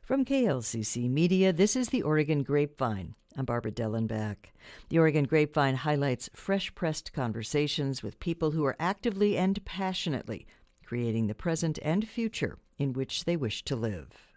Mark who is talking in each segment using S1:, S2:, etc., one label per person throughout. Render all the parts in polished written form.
S1: From KLCC Media, this is the Oregon Grapevine. I'm Barbara Dellenback. The Oregon Grapevine highlights fresh-pressed conversations with people who are actively and passionately creating the present and future in which they wish to live.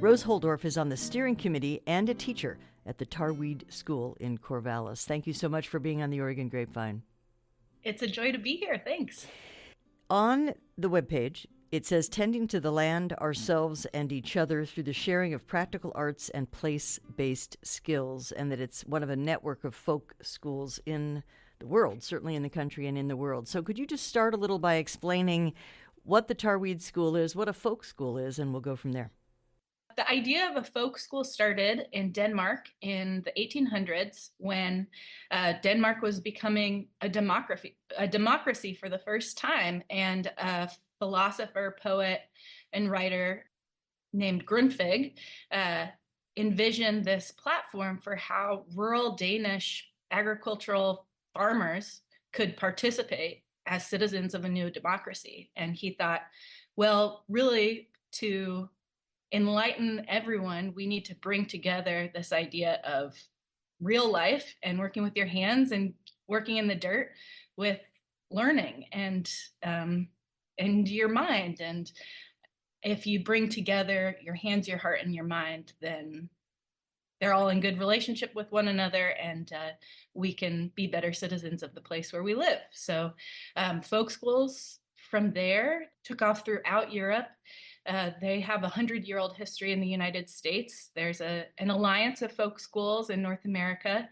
S1: Rose Holdorf is on the steering committee and a teacher at the Tarweed School in Corvallis. Thank you so much for being on the Oregon Grapevine.
S2: It's a joy to be here. Thanks.
S1: On the webpage, it says tending to the land, ourselves, and each other through the sharing of practical arts and place-based skills, and that it's one of a network of folk schools in the world, certainly in the country and in the world. So could you just start a little by explaining what the Tarweed School is, what a folk school is, and we'll go from there.
S2: The idea of a folk school started in Denmark in the 1800s when Denmark was becoming a democracy for the first time, and a philosopher, poet, and writer named Grundtvig envisioned this platform for how rural Danish agricultural farmers could participate as citizens of a new democracy. And he thought, well, really, to enlighten everyone, we need to bring together this idea of real life and working with your hands and working in the dirt with learning and your mind. And if you bring together your hands, your heart, and your mind, then they're all in good relationship with one another, and we can be better citizens of the place where we live. So folk schools from there took off throughout Europe. They have a 100-year-old history in the United States. There's an alliance of folk schools in North America.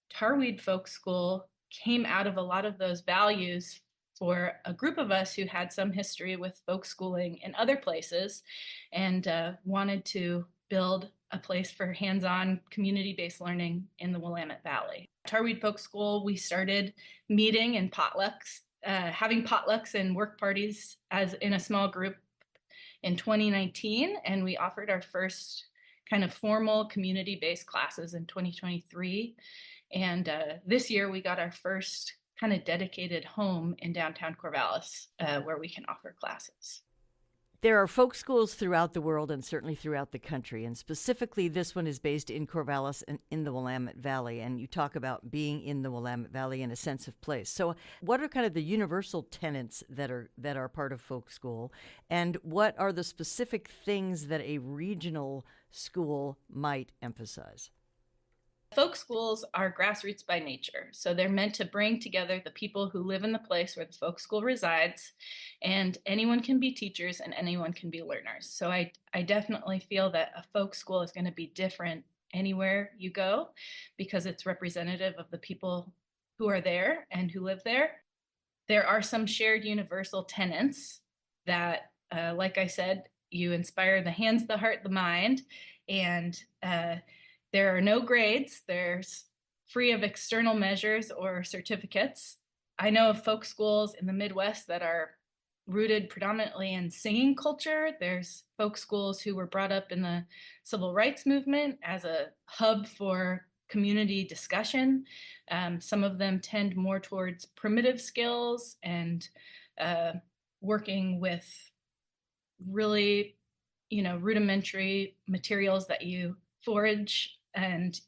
S2: Tarweed Folk School came out of a lot of those values for a group of us who had some history with folk schooling in other places and wanted to build a place for hands-on community-based learning in the Willamette Valley. Tarweed Folk School, we started meeting in potlucks, having potlucks and work parties as in a small group in 2019, and we offered our first kind of formal community-based classes in 2023. And this year we got our first kind of dedicated home in downtown Corvallis where we can offer classes.
S1: There are folk schools throughout the world and certainly throughout the country, and specifically this one is based in Corvallis and in the Willamette Valley, and you talk about being in the Willamette Valley and a sense of place. So what are kind of the universal tenets that are part of folk school, and what are the specific things that a regional school might emphasize?
S2: Folk schools are grassroots by nature, so they're meant to bring together the people who live in the place where the folk school resides, and anyone can be teachers and anyone can be learners. So I definitely feel that a folk school is going to be different anywhere you go because it's representative of the people who are there and who live there. There are some shared universal tenets that, like I said, you inspire the hands, the heart, the mind, and there are no grades. There's free of external measures or certificates. I know of folk schools in the Midwest that are rooted predominantly in singing culture. There's folk schools who were brought up in the civil rights movement as a hub for community discussion. Some of them tend more towards primitive skills and working with really, rudimentary materials that you forage and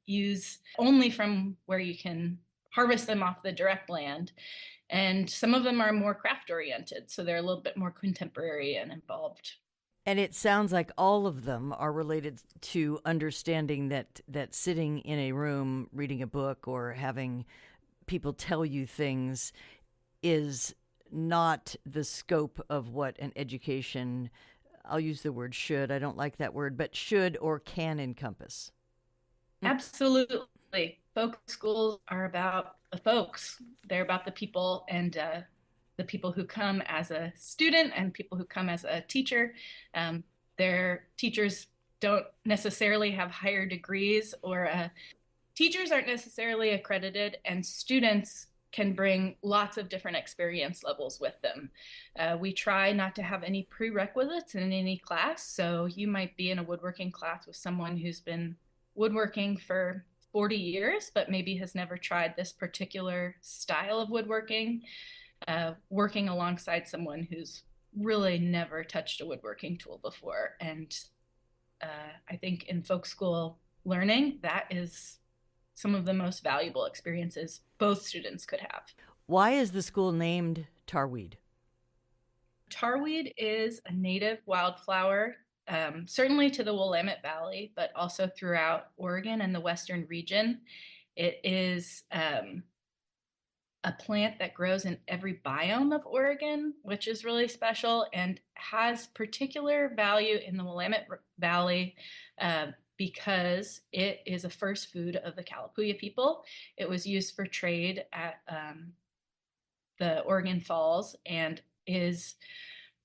S2: use only from where you can harvest them off the direct land. And some of them are more craft oriented, so they're a little bit more contemporary and involved.
S1: And it sounds like all of them are related to understanding that sitting in a room, reading a book, or having people tell you things is not the scope of what an education, I'll use the word should, I don't like that word, but should or can encompass.
S2: Absolutely. Folk schools are about the folks. They're about the people, and the people who come as a student and people who come as a teacher. Their teachers don't necessarily have higher degrees, or teachers aren't necessarily accredited, and students can bring lots of different experience levels with them. We try not to have any prerequisites in any class. So you might be in a woodworking class with someone who's been woodworking for 40 years, but maybe has never tried this particular style of woodworking, working alongside someone who's really never touched a woodworking tool before. And I think in folk school learning, that is some of the most valuable experiences both students could have.
S1: Why is the school named Tarweed?
S2: Tarweed is a native wildflower, certainly to the Willamette Valley, but also throughout Oregon and the Western region. It is a plant that grows in every biome of Oregon, which is really special and has particular value in the Willamette Valley because it is a first food of the Kalapuya people. It was used for trade at the Oregon Falls and is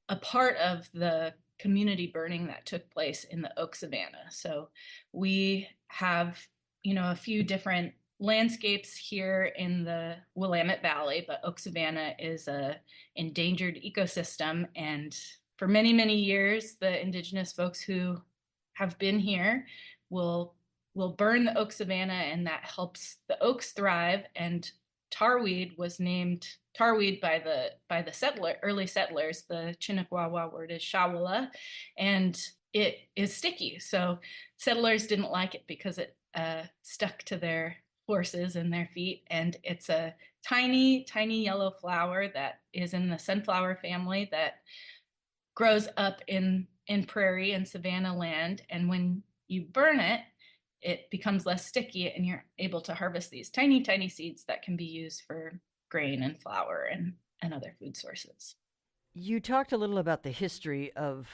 S2: a part of the community burning that took place in the Oak Savanna. So we have, a few different landscapes here in the Willamette Valley, but Oak Savanna is a endangered ecosystem. And for many, many years, the indigenous folks who have been here will burn the Oak Savanna, and that helps the oaks thrive. And Tarweed was named Tarweed by the early settlers. The Chinnaquawa word is shawala, and it is sticky. So settlers didn't like it because it stuck to their horses and their feet. And it's a tiny, tiny yellow flower that is in the sunflower family that grows up in prairie and savanna land. And when you burn it, it becomes less sticky, and you're able to harvest these tiny, tiny seeds that can be used for grain and flour and other food sources.
S1: You talked a little about the history of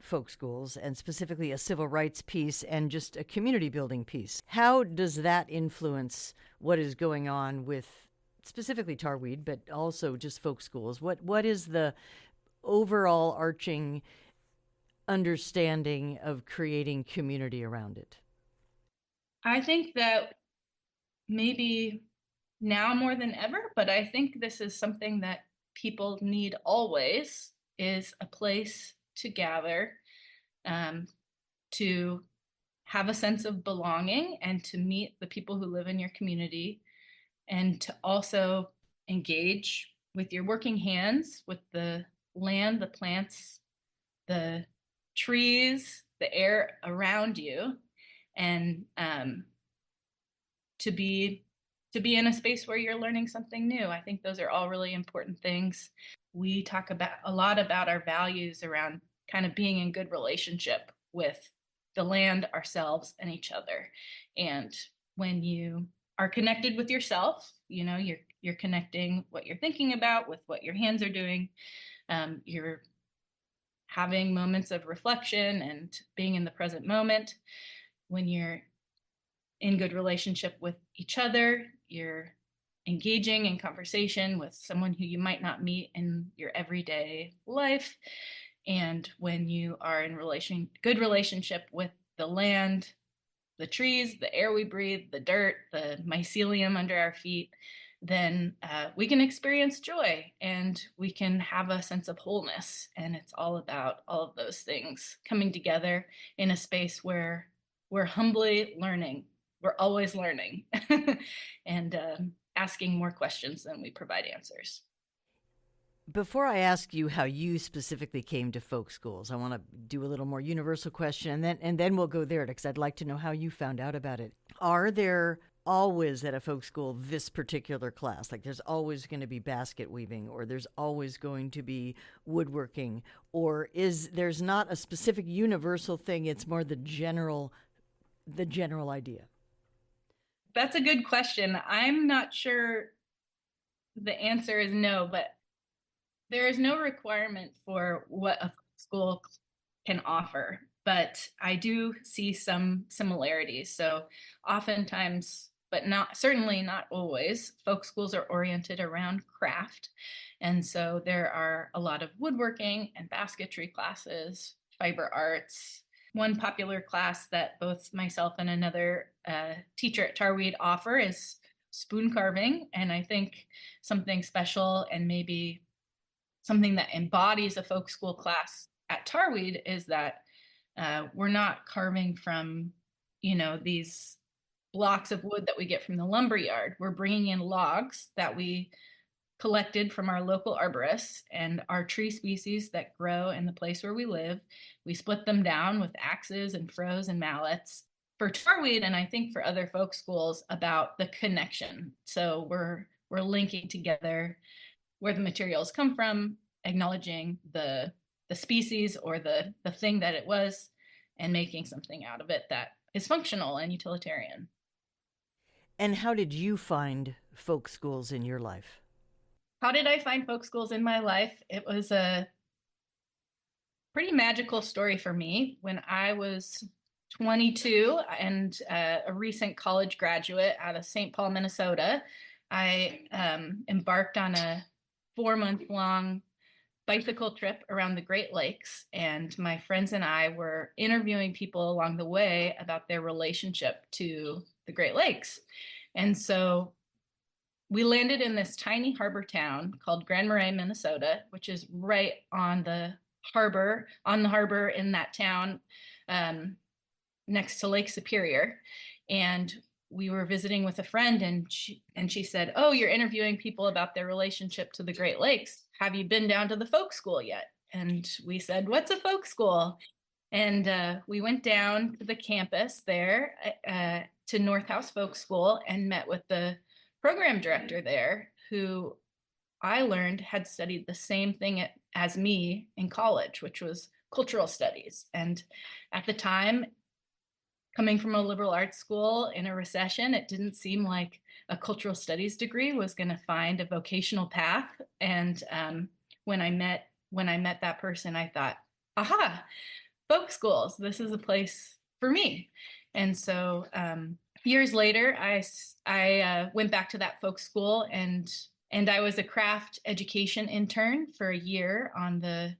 S1: folk schools and specifically a civil rights piece and just a community building piece. How does that influence what is going on with specifically Tarweed, but also just folk schools? What is the overall arching understanding of creating community around it?
S2: I think that maybe now more than ever, but I think this is something that people need always, is a place to gather, to have a sense of belonging and to meet the people who live in your community, and to also engage with your working hands, with the land, the plants, the trees, the air around you, and to be in a space where you're learning something new. I think those are all really important things. We talk about a lot about our values around kind of being in good relationship with the land, ourselves, and each other. And when you are connected with yourself, you're connecting what you're thinking about with what your hands are doing. You're having moments of reflection and being in the present moment. When you're in good relationship with each other, you're engaging in conversation with someone who you might not meet in your everyday life. And when you are in good relationship with the land, the trees, the air we breathe, the dirt, the mycelium under our feet, then we can experience joy and we can have a sense of wholeness. And it's all about all of those things coming together in a space where we're humbly learning. We're always learning and asking more questions than we provide answers.
S1: Before I ask you how you specifically came to folk schools, I want to do a little more universal question, and then we'll go there because I'd like to know how you found out about it. Are there always at a folk school this particular class? Like there's always going to be basket weaving, or there's always going to be woodworking, or there's not a specific universal thing, it's more the general idea?
S2: That's a good question. I'm not sure the answer is no, but there is no requirement for what a school can offer, but I do see some similarities. So oftentimes, but certainly not always, folk schools are oriented around craft. And so there are a lot of woodworking and basketry classes, fiber arts. One popular class that both myself and another teacher at Tarweed offer is spoon carving. And I think something special and maybe something that embodies a folk school class at Tarweed is that we're not carving from these blocks of wood that we get from the lumber yard. We're bringing in logs that we collected from our local arborists and our tree species that grow in the place where we live. We split them down with axes and froes and mallets for Tarweed, and I think for other folk schools about the connection. So we're linking together where the materials come from, acknowledging the species or the thing that it was, and making something out of it that is functional and utilitarian.
S1: And how did you find folk schools in your life?
S2: How did I find folk schools in my life? It was a pretty magical story for me. When I was 22 and a recent college graduate out of St. Paul, Minnesota, I embarked on a 4-month long bicycle trip around the Great Lakes. And my friends and I were interviewing people along the way about their relationship to the Great Lakes. And so we landed in this tiny harbor town called Grand Marais, Minnesota, which is right on the harbor in that town, next to Lake Superior. And we were visiting with a friend, and she said, "Oh, you're interviewing people about their relationship to the Great Lakes. Have you been down to the folk school yet?" And we said, "What's a folk school?" And we went down to the campus there, to North House Folk School, and met with the program director there, who I learned had studied the same thing as me in college, which was cultural studies. And at the time, coming from a liberal arts school in a recession, it didn't seem like a cultural studies degree was going to find a vocational path. And when I met that person, I thought, aha, folk schools, this is a place for me. And so years later, I went back to that folk school, and I was a craft education intern for a year on the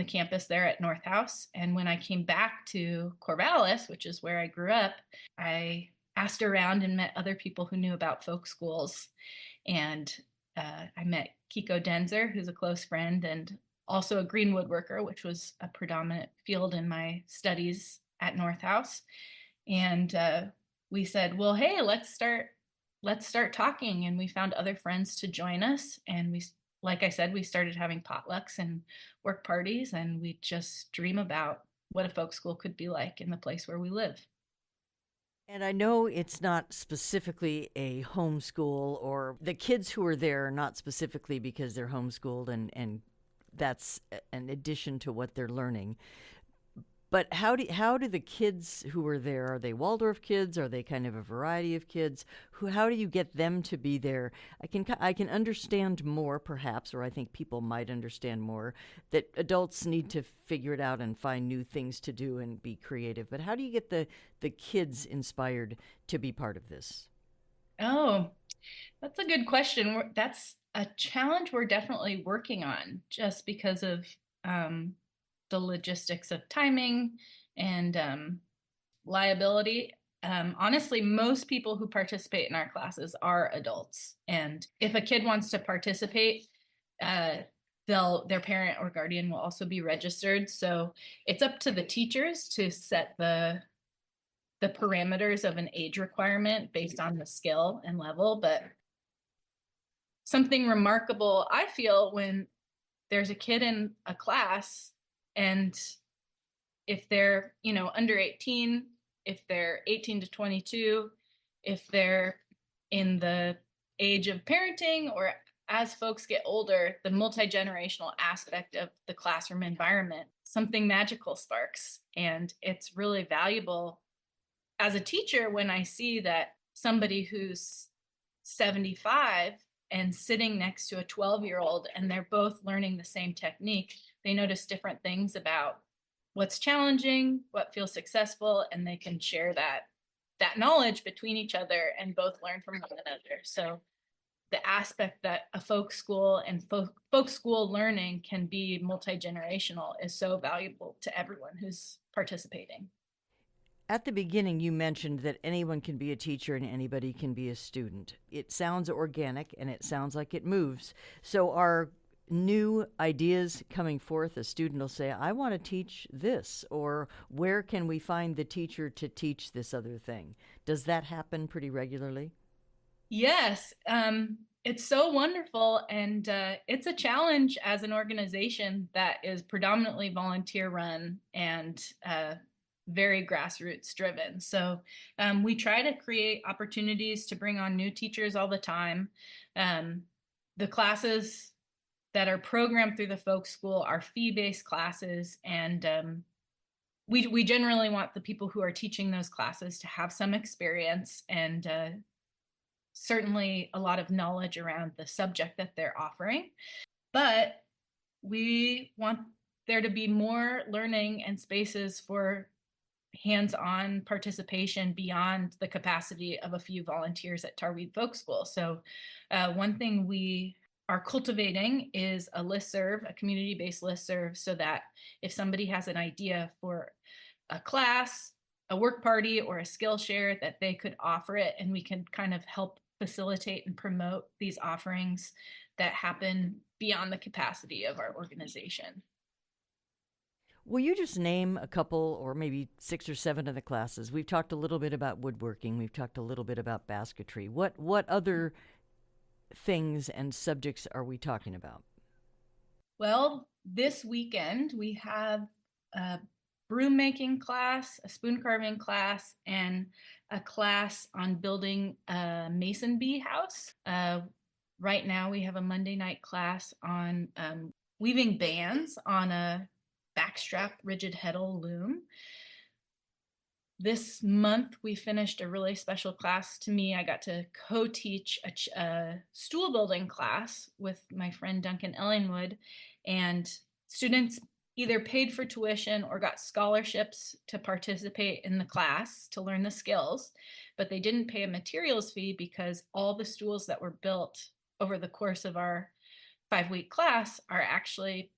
S2: campus there at North House. And when I came back to Corvallis, which is where I grew up, I asked around and met other people who knew about folk schools. And I met Kiko Denzer, who's a close friend and also a green woodworker, which was a predominant field in my studies at North House. And we said, well, hey, let's start talking. And we found other friends to join us. And like I said, we started having potlucks and work parties, and we just dream about what a folk school could be like in the place where we live.
S1: And I know it's not specifically a homeschool, or the kids who are there are not specifically because they're homeschooled, and that's an addition to what they're learning. But how do the kids who are there, are they Waldorf kids? Are they kind of a variety of kids? How do you get them to be there? I can understand more, perhaps, or I think people might understand more, that adults need to figure it out and find new things to do and be creative. But how do you get the kids inspired to be part of this?
S2: Oh, that's a good question. That's a challenge we're definitely working on, just because of um, the logistics of timing and liability. Honestly, most people who participate in our classes are adults. And if a kid wants to participate, uh, their parent or guardian will also be registered. So it's up to the teachers to set the parameters of an age requirement based on the skill and level. But something remarkable I feel when there's a kid in a class, and if they're under 18, if they're 18 to 22, if they're in the age of parenting, or as folks get older, the multi-generational aspect of the classroom environment, something magical sparks. And it's really valuable as a teacher when I see that somebody who's 75 and sitting next to a 12-year-old, and they're both learning the same technique, they notice different things about what's challenging, what feels successful, and they can share that knowledge between each other and both learn from one another. So the aspect that a folk school and folk school learning can be multi-generational is so valuable to everyone who's participating.
S1: At the beginning, you mentioned that anyone can be a teacher and anybody can be a student. It sounds organic and it sounds like it moves. So, are new ideas coming forth? A student will say, I want to teach this, or where can we find the teacher to teach this other thing? Does that happen pretty regularly?
S2: Yes, it's so wonderful, and it's a challenge as an organization that is predominantly volunteer run and very grassroots driven. So we try to create opportunities to bring on new teachers all the time. Um, the classes that are programmed through the folk school are fee-based classes, and we generally want the people who are teaching those classes to have some experience and certainly a lot of knowledge around the subject that they're offering. But we want there to be more learning and spaces for hands-on participation beyond the capacity of a few volunteers at Tarweed Folk School. So one thing we are cultivating is a listserv, a community-based listserv, so that if somebody has an idea for a class, a work party, or a skill share, that they could offer it, and we can kind of help facilitate and promote these offerings that happen beyond the capacity of our organization.
S1: Will you just name a couple, or maybe 6 or 7 of the classes? We've talked a little bit about woodworking. We've talked a little bit about basketry. What other things and subjects are we talking about?
S2: Well, this weekend we have a broom making class, a spoon carving class, and a class on building a mason bee house. Right now we have a Monday night class on weaving bands on a backstrap rigid heddle loom. This month we finished a really special class to me. I got to co-teach a stool building class with my friend Duncan Ellingwood, and students either paid for tuition or got scholarships to participate in the class to learn the skills, but they didn't pay a materials fee because all the stools that were built over the course of our 5-week class are actually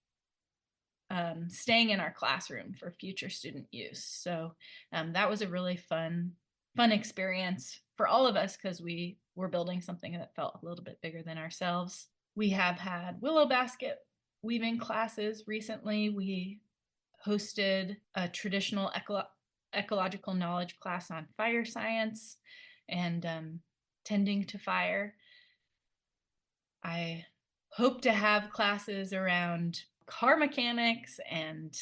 S2: staying in our classroom for future student use. So that was a really fun experience for all of us because we were building something that felt a little bit bigger than ourselves. We have had willow basket weaving classes recently. We hosted a traditional ecological knowledge class on fire science and tending to fire. I hope to have classes around car mechanics and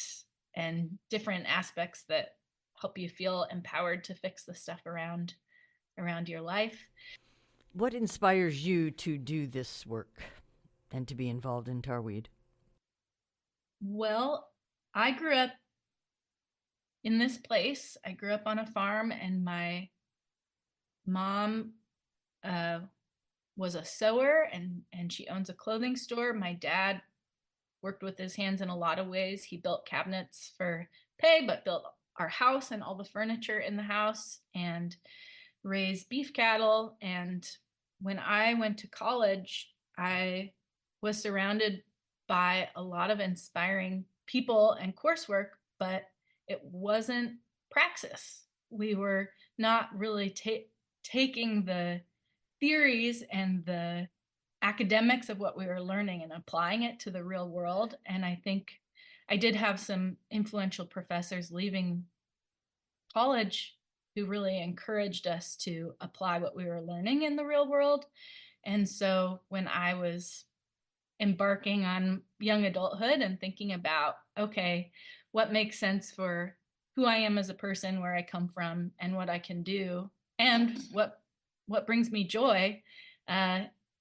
S2: different aspects that help you feel empowered to fix the stuff around your life.
S1: What inspires you to do this work and to be involved in Tarweed?
S2: Well, I grew up in this place. I grew up on a farm, and my mom was a sewer, and she owns a clothing store. My dad worked with his hands in a lot of ways. He built cabinets for pay, but built our house and all the furniture in the house and raised beef cattle. And when I went to college, I was surrounded by a lot of inspiring people and coursework, but it wasn't praxis. We were not really taking the theories and the academics of what we were learning and applying it to the real world. And I think I did have some influential professors leaving college who really encouraged us to apply what we were learning in the real world. And so when I was embarking on young adulthood and thinking about, okay, what makes sense for who I am as a person, where I come from, and what I can do, and what brings me joy,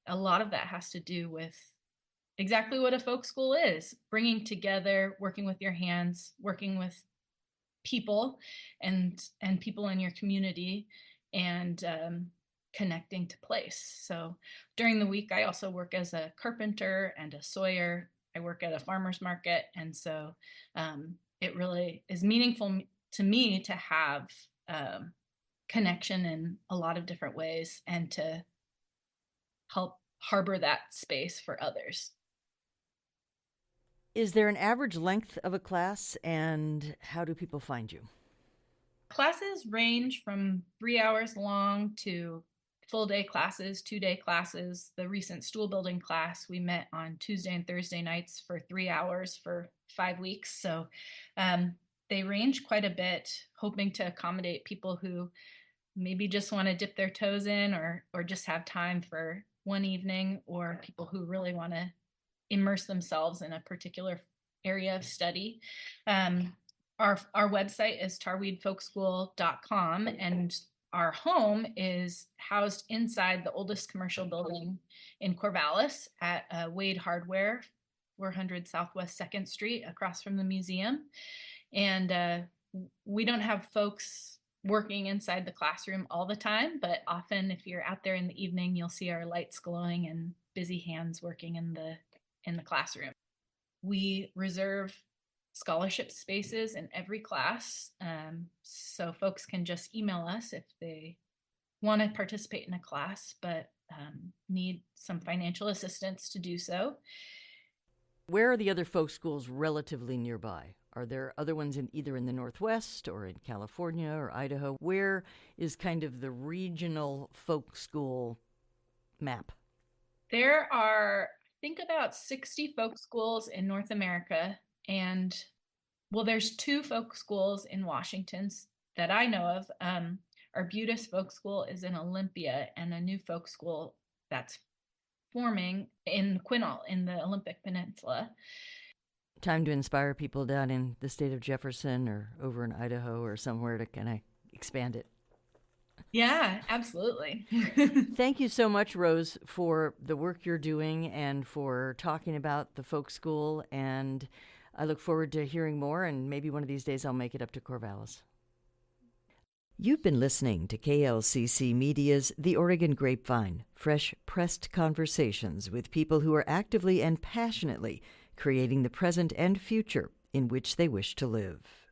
S2: a lot of that has to do with exactly what a folk school is: bringing together, working with your hands, working with people and people in your community, and connecting to place. So during the week, I also work as a carpenter and a sawyer. I work at a farmer's market, and so it really is meaningful to me to have connection in a lot of different ways and to help harbor that space for others.
S1: Is there an average length of a class, and how do people find you?
S2: Classes range from 3 hours long to full day classes, 2-day classes. The recent stool building class, we met on Tuesday and Thursday nights for 3 hours for 5 weeks. So they range quite a bit, hoping to accommodate people who maybe just want to dip their toes in or just have time for one evening, or people who really want to immerse themselves in a particular area of study. Our website is tarweedfolkschool.com, and our home is housed inside the oldest commercial building in Corvallis at Wade Hardware, 400 Southwest 2nd Street, across from the museum. And we don't have folks working inside the classroom all the time, but often if you're out there in the evening, you'll see our lights glowing and busy hands working in the classroom. We reserve scholarship spaces in every class, so folks can just email us if they want to participate in a class but need some financial assistance to do so.
S1: Where are the other folk schools relatively nearby? Are there other ones either in the Northwest or in California or Idaho? Where is kind of the regional folk school map?
S2: There are, I think, about 60 folk schools in North America, and there's 2 folk schools in Washington that I know of. Arbutus Folk School is in Olympia, and a new folk school that's forming in Quinault in the Olympic Peninsula.
S1: Time to inspire people down in the state of Jefferson or over in Idaho or somewhere to kind of expand it.
S2: Yeah, absolutely.
S1: Thank you so much, Rose, for the work you're doing and for talking about the folk school. And I look forward to hearing more, and maybe one of these days I'll make it up to Corvallis. You've been listening to KLCC Media's The Oregon Grapevine, fresh pressed conversations with people who are actively and passionately creating the present and future in which they wish to live.